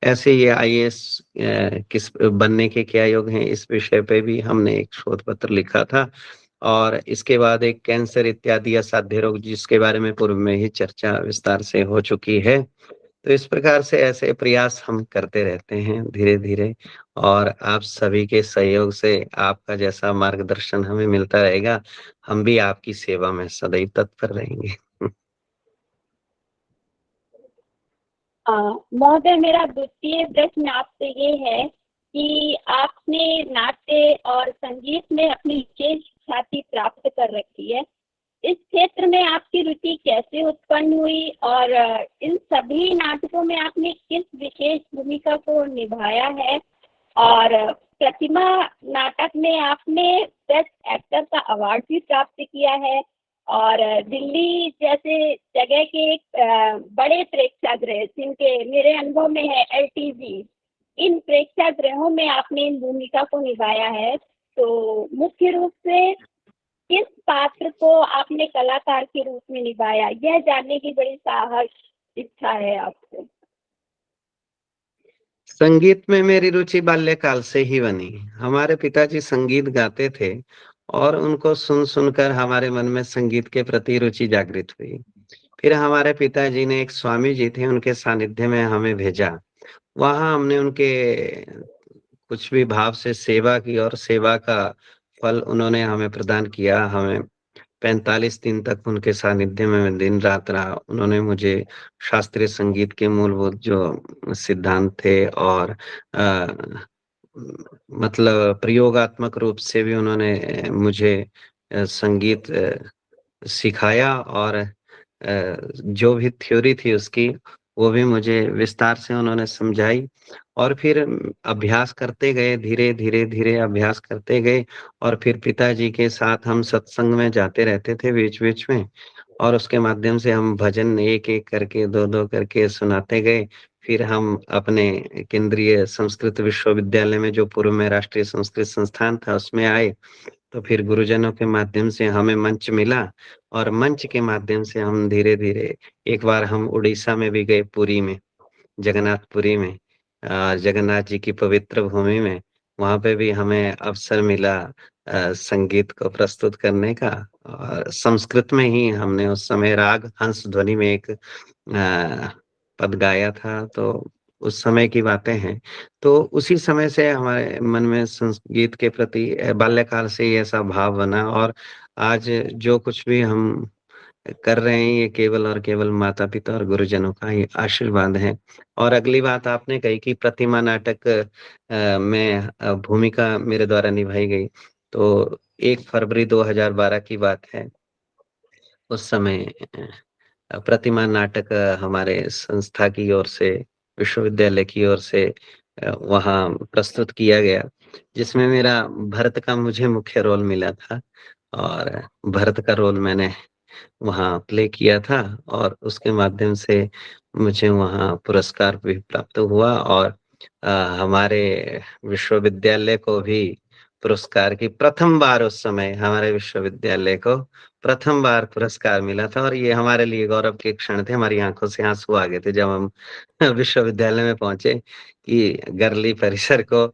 S1: ऐसे ये आईएएस किस बनने के क्या योग हैं, इस विषय पे भी हमने एक शोध पत्र लिखा था। और इसके बाद एक कैंसर इत्यादि असाध्य रोग, जिसके बारे में पूर्व में ही चर्चा विस्तार से हो चुकी है। तो इस प्रकार से ऐसे प्रयास हम करते रहते हैं धीरे धीरे, और आप सभी के सहयोग से आपका जैसा मार्गदर्शन हमें मिलता रहेगा, हम भी आपकी सेवा में सदैव तत्पर रहेंगे।
S4: महोदय, मेरा द्वितीय प्रश्न आपसे ये है कि आपने नाट्य और संगीत में अपनी विशेष ख्याति प्राप्त कर रखी है, इस क्षेत्र में आपकी रुचि कैसे उत्पन्न हुई और इन सभी नाटकों में आपने किस विशेष भूमिका को निभाया है? और प्रतिमा नाटक में आपने बेस्ट एक्टर का अवार्ड भी प्राप्त किया है और दिल्ली जैसे जगह के एक बड़े प्रेक्षागृह जिनके मेरे अनुभव में है एलटीजी, इन प्रेक्षागृहों में आपने इन भूमिका को निभाया है। तो मुख्य रूप से किस पात्र को आपने कलाकार के रूप में निभाया, यह जानने की बड़ी साहस इच्छा है आपसे।
S1: संगीत में मेरी रुचि बाल्यकाल से ही बनी। हमारे पिताजी संगीत गाते थे और उनको सुनकर हमारे मन में संगीत के प्रति रुचि जागृत हुई। फिर हमारे पिताजी ने एक स्वामी जी थे, उनके सानिध्य में हमें भेजा। वहाँ हमने उनके कुछ भी भाव से सेवा की और सेवा का फल उन्होंने हमें प्रदान किया। हमें 45 दिन तक उनके सानिध्य में मैं दिन रात रहा। उन्होंने मुझे शास्त्रीय संगीत के मूलभूत जो सिद्धांत थे और मतलब प्रयोगात्मक रूप से भी उन्होंने मुझे संगीत सिखाया और जो भी थ्योरी थी उसकी, वो भी मुझे विस्तार से उन्होंने समझाई और फिर अभ्यास करते गए, धीरे-धीरे अभ्यास करते गए और फिर पिताजी के साथ हम सत्संग में जाते रहते थे बीच-बीच में और उसके माध्यम से हम भजन एक-एक करके, 2-2 करके सुनाते गए। फिर हम अपने केंद्रीय संस्कृत विश्वविद्यालय में जो पूर्व में राष्ट्रीय संस्कृत संस्थान था, उसमें आए। तो फिर गुरुजनों के माध्यम से हमें मंच मिला और मंच के माध्यम से हम धीरे-धीरे एक बार हम उड़ीसा में भी गए, पुरी में, जगन्नाथपुरी में जगन्नाथ जी की पवित्र भूमि में, वहाँ पे भी हमें अवसर मिला संगीत को प्रस्तुत करने का और संस्कृत में ही हमने उस समय राग हंस ध्वनि में एक पद गाया था, तो उस समय की बातें हैं। तो उसी समय से हमारे मन में संगीत के प्रति बाल्यकाल से ही ऐसा भाव बना और आज जो कुछ भी हम कर रहे हैं, ये केवल और केवल माता-पिता और गुरुजनों का ही आशीर्वाद है। और अगली बात आपने कही कि प्रतिमा नाटक में भूमिका मेरे द्वारा निभाई गई, तो 1 फरवरी 2012 की बात है। उस समय प्रतिमा नाटक हमारे संस्था की ओर से, विश्वविद्यालय की ओर से वहाँ प्रस्तुत किया गया, जिसमें मेरा भरत का मुझे मुख्य रोल मिला था और भरत का रोल मैंने वहाँ प्ले किया था और उसके माध्यम से मुझे वहाँ पुरस्कार भी प्राप्त हुआ और हमारे विश्वविद्यालय को भी पुरस्कार की प्रथम बार उस समय हमारे विश्वविद्यालय को प्रथम बार पुरस्कार मिला था और ये हमारे लिए गौरव के क्षण थे। हमारी आँखों से आँसू आ गए थे जब हम विश्वविद्यालय में पहुँचे कि गर्ली परिसर को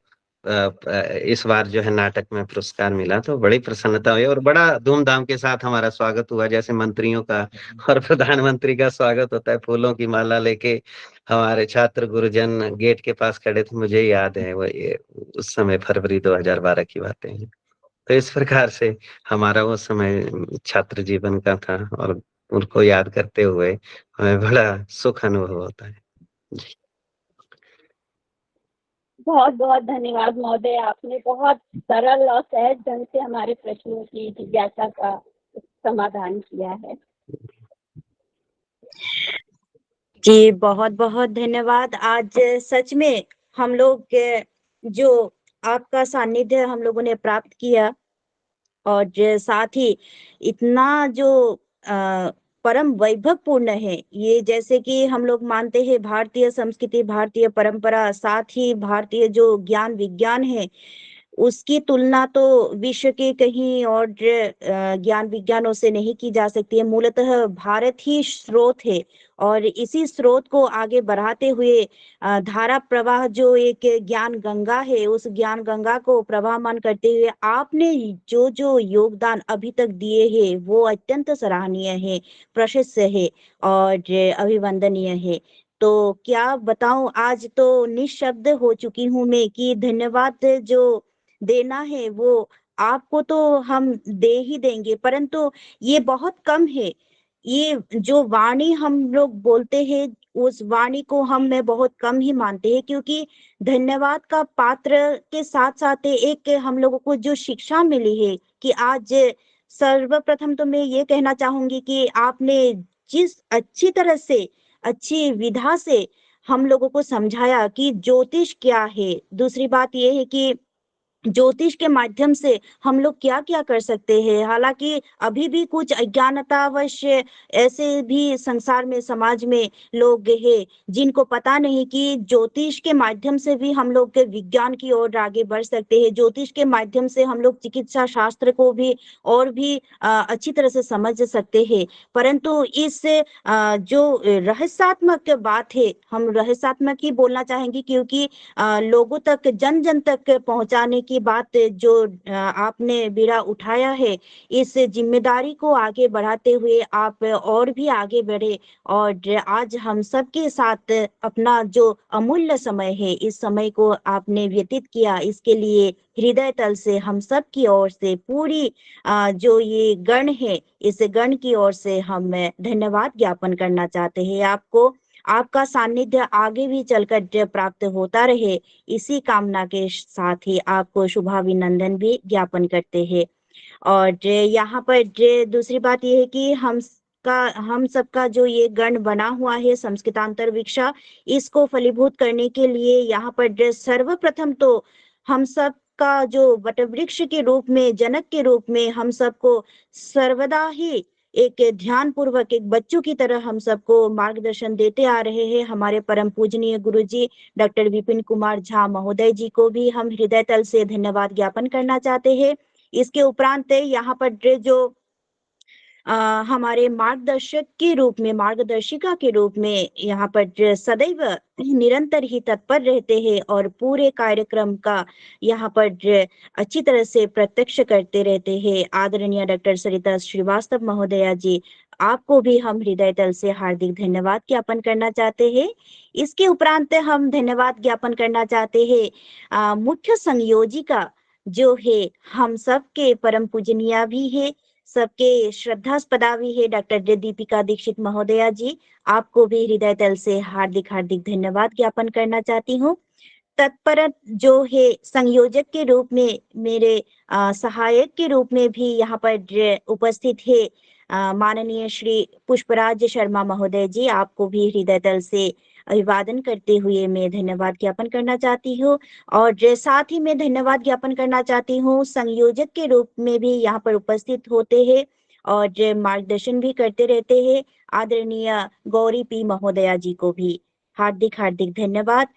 S1: इस बार जो है नाटक में पुरस्कार मिला, तो बड़ी प्रसन्नता हुई और बड़ा धूमधाम के साथ हमारा स्वागत हुआ, जैसे मंत्रियों का और प्रधानमंत्री का स्वागत होता है, फूलों की माला लेके हमारे छात्र गुरुजन गेट के पास खड़े थे। मुझे याद है वो ये उस समय फरवरी 2012 की बातें हैं। तो इस प्रकार से हमारा वो समय छात्र जीवन का था और उनको याद करते हुए हमें बड़ा सुख अनुभव होता है। जी।
S4: बहुत बहुत धन्यवाद महोदय, आपने बहुत सरल और सहज ढंग से हमारे प्रश्नों की जिज्ञासा का समाधान किया है।
S3: जी, बहुत-बहुत धन्यवाद। आज सच में हम लोग जो आपका सानिध्य हम लोगों ने प्राप्त किया और साथ ही इतना जो परम वैभवपूर्ण है, ये जैसे कि हम लोग मानते हैं भारतीय संस्कृति, भारतीय परंपरा, साथ ही भारतीय जो ज्ञान विज्ञान है, उसकी तुलना तो विश्व के कहीं और ज्ञान विज्ञानों से नहीं की जा सकती है। मूलतः भारत ही स्रोत है और इसी स्रोत को आगे बढ़ाते हुए धारा प्रवाह जो एक ज्ञान गंगा है, उस ज्ञान गंगा को प्रवाहमान करते हुए आपने जो योगदान अभी तक दिए हैं, वो अत्यंत सराहनीय है, प्रशंसनीय है और अभिवंदनीय है। तो क्या बताऊँ, आज तो निःशब्द हो चुकी हूँ मैं कि धन्यवाद जो देना है वो आपको तो हम दे ही देंगे, परंतु ये बहुत कम है। ये जो वाणी हम लोग बोलते हैं, उस वाणी को मैं बहुत कम ही मानते हैं क्योंकि धन्यवाद का पात्र के साथ-साथ एक हम लोगों को जो शिक्षा मिली है कि आज सर्वप्रथम तो मैं ये कहना चाहूँगी कि आपने जिस अच्छी तरह से, अच्छी विधा से हम लोगों को समझाया कि ज्योतिष क्या है। दूसरी बात ये है कि ज्योतिष के माध्यम से हम लोग क्या-क्या कर सकते हैं। हालाँकि अभी भी कुछ अज्ञानतावश ऐसे भी संसार में, समाज में लोग हैं, जिनको पता नहीं कि ज्योतिष के माध्यम से भी हम लोग विज्ञान की ओर आगे बढ़ सकते हैं। ज्योतिष के माध्यम से हम लोग चिकित्सा शास्त्र को भी और भी अच्छी तरह से समझ सकते हैं। परंतु इस जो रहस्यात्मक बात है, हम रहस्यात्मक ही बोलना चाहेंगे क्योंकि लोगों तक, जन-जन तक पहुँचाने की बात जो आपने बीड़ा उठाया है, इस ज़िम्मेदारी को आगे बढ़ाते हुए आप और भी आगे बढ़े और आज हम सबके साथ अपना जो अमूल्य समय है, इस समय को आपने व्यतीत किया, इसके लिए हृदय तल से हम सब की ओर से पूरी जो ये गण है, इस गण की ओर से हम धन्यवाद ज्ञापन करना चाहते हैं आपको। आपका सानिध्य आगे भी चलकर प्राप्त होता रहे, इसी कामना के साथ ही आपको शुभाभिनंदन भी ज्ञापन करते हैं। और यहाँ पर दूसरी बात ये है कि हम सबका जो ये गण बना हुआ है संस्कृतांतर विक्षा, इसको फलीभूत करने के लिए यहाँ पर सर्वप्रथम तो हम सब का जो वटवृक्ष के रूप में, जनक के रूप में हम सबको सर्वदा ही एक ध्यान पूर्वक एक बच्चों की तरह हम सबको मार्गदर्शन देते आ रहे हैं। हमारे परम पूजनीय गुरुजी डॉक्टर विपिन कुमार झा महोदय जी को भी हम हृदय तल से धन्यवाद ज्ञापन करना चाहते हैं। इसके उपरांत यहाँ पर जो हमारे मार्गदर्शक के रूप में, मार्गदर्शिका के रूप में यहाँ पर सदैव निरंतर ही तत्पर रहते हैं और पूरे कार्यक्रम का यहाँ पर अच्छी तरह से प्रत्यक्ष करते रहते हैं। आदरणीय डॉक्टर सरिता श्रीवास्तव महोदया जी, आपको भी हम हृदय तल से हार्दिक धन्यवाद ज्ञापन करना चाहते हैं। इसके उपरांत हम धन्यवाद ज्ञापन करना चाहते हैं मुख्य संयोजिका जो है हम सबके परम पूजनीय भी है, सबके श्रद्धास्पदा भी है डॉक्टर दीपिका दीक्षित महोदया जी, आपको भी हृदय तल से हार्दिक हार्दिक धन्यवाद ज्ञापन करना चाहती हूँ। तत्पर जो है संयोजक के रूप में मेरे सहायक के रूप में भी यहाँ पर उपस्थित है माननीय श्री पुष्पराज शर्मा महोदय जी, आपको भी हृदय तल से अभिवादन करते हुए मैं धन्यवाद ज्ञापन करना चाहती हूँ। और साथ ही मैं धन्यवाद ज्ञापन करना चाहती हूँ संयोजक के रूप में भी यहाँ पर उपस्थित होते हैं और मार्गदर्शन भी करते रहते हैं आदरणीय गौरी पी महोदया जी को भी हार्दिक हार्दिक धन्यवाद।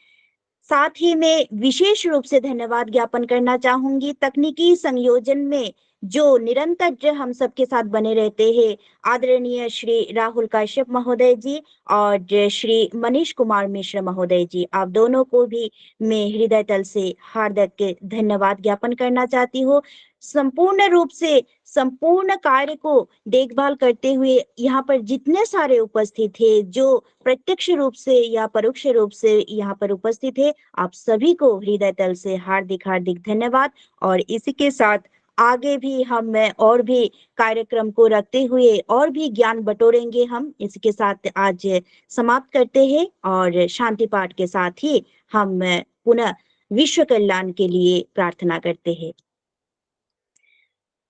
S3: साथ ही मैं विशेष रूप से धन्यवाद ज्ञापन करना चाहूंगी तकनीकी संयोजन में जो निरंतर जो हम सबके साथ बने रहते हैं आदरणीय श्री राहुल कश्यप महोदय जी और श्री मनीष कुमार मिश्र महोदय जी, आप दोनों को भी मैं हृदय तल से हार्दिक धन्यवाद ज्ञापन करना चाहती हूँ। संपूर्ण रूप से संपूर्ण कार्य को देखभाल करते हुए यहाँ पर जितने सारे उपस्थित है, जो प्रत्यक्ष रूप से या परोक्ष रूप से यहाँ पर उपस्थित है, आप सभी को हृदय तल से हार्दिक हार्दिक धन्यवाद। और इसी के साथ आगे भी हम और भी कार्यक्रम को रखते हुए और भी ज्ञान बटोरेंगे हम। इसके साथ आज समाप्त करते हैं और शांति पाठ के साथ ही हम पुनः विश्व कल्याण के लिए प्रार्थना करते हैं।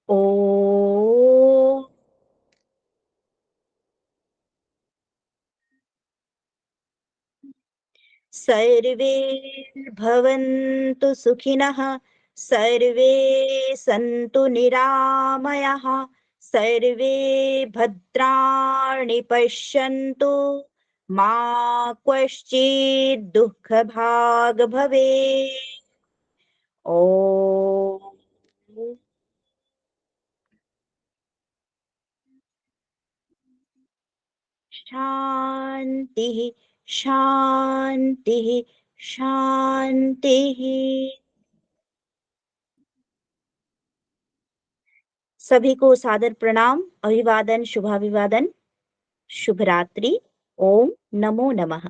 S3: ओ सर्वे भवन्तु सुखिनः, सर्वे सन्तु निरामयाः, सर्वे भद्राणि पश्यन्तु, मा कश्चित् दुःखभाग् भवेत्। ॐ शान्तिः शान्तिः शान्तिः। सभी को सादर प्रणाम, अभिवादन, शुभाभिवादन, शुभ रात्रि। ओम नमो नमः।